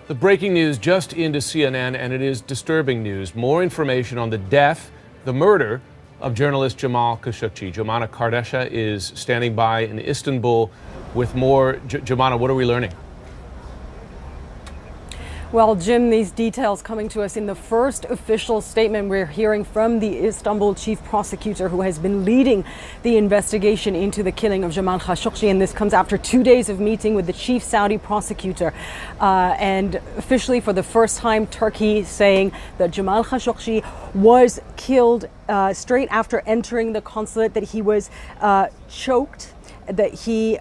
The breaking news just into CNN, and it is disturbing news. More information on the death, the murder of journalist Jamal Khashoggi. Jomana Karadsheh is standing by in Istanbul with more. Jomana, what are we learning? Well, Jim, these details coming to us in the first official statement we're hearing from the Istanbul chief prosecutor who has been leading the investigation into the killing of Jamal Khashoggi. And this comes after 2 days of meeting with the chief Saudi prosecutor. And officially for the first time, Turkey saying that Jamal Khashoggi was killed straight after entering the consulate, that he was choked, that he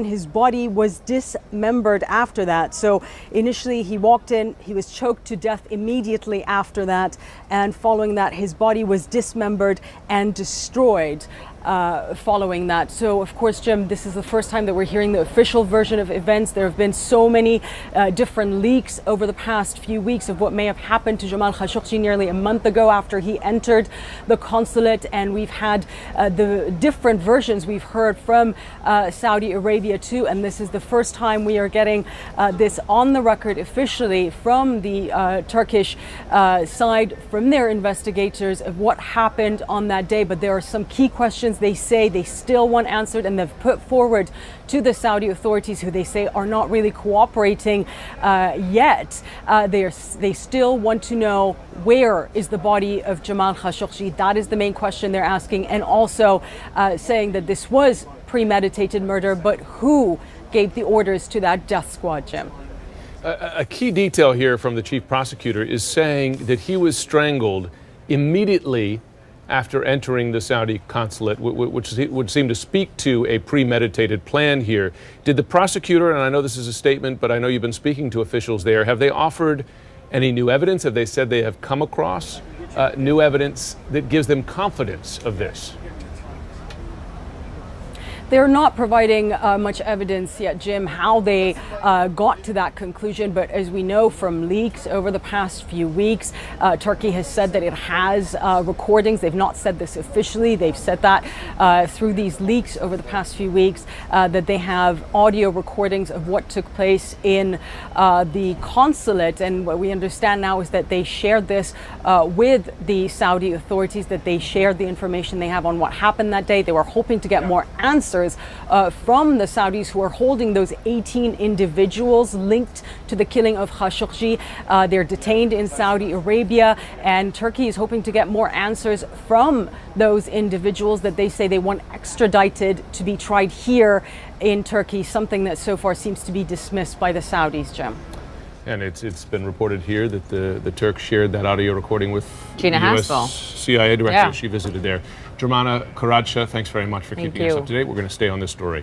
his body was dismembered after that. So initially he walked in, he was choked to death immediately after that, and following that his body was dismembered and destroyed following that. So of course, Jim, this is the first time that we're hearing the official version of events. There have been so many different leaks over the past few weeks of what may have happened to Jamal Khashoggi nearly a month ago after he entered the consulate, and we've had the different versions we've heard from Saudi Arabia too, and this is the first time we are getting this on the record officially from the Turkish side, from their investigators, of what happened on that day. But there are some key questions they say they still want answered, and they've put forward to the Saudi authorities, who they say are not really cooperating yet. They still want to know, where is the body of Jamal Khashoggi? That is the main question they're asking, and also saying that this was premeditated murder, but who gave the orders to that death squad, Jim? A key detail here from the chief prosecutor is saying that he was strangled immediately after entering the Saudi consulate, which would seem to speak to a premeditated plan here. Did the prosecutor, and I know this is a statement, but I know you've been speaking to officials there, have they offered any new evidence? Have they said they have come across new evidence that gives them confidence of this? They're not providing much evidence yet, Jim, how they got to that conclusion. But as we know from leaks over the past few weeks, Turkey has said that it has recordings. They've not said this officially. They've said that through these leaks over the past few weeks, that they have audio recordings of what took place in the consulate. And what we understand now is that they shared this with the Saudi authorities, that they shared the information they have on what happened that day. They were hoping to get more answers from the Saudis, who are holding those 18 individuals linked to the killing of Khashoggi. They're detained in Saudi Arabia, and Turkey is hoping to get more answers from those individuals that they say they want extradited to be tried here in Turkey, something that so far seems to be dismissed by the Saudis, Jim. And it's been reported here that the Turks shared that audio recording with Gina US Haspel, CIA director. Yeah. She visited there. Jomana Karadsheh, thanks very much for keeping us up to date. We're going to stay on this story.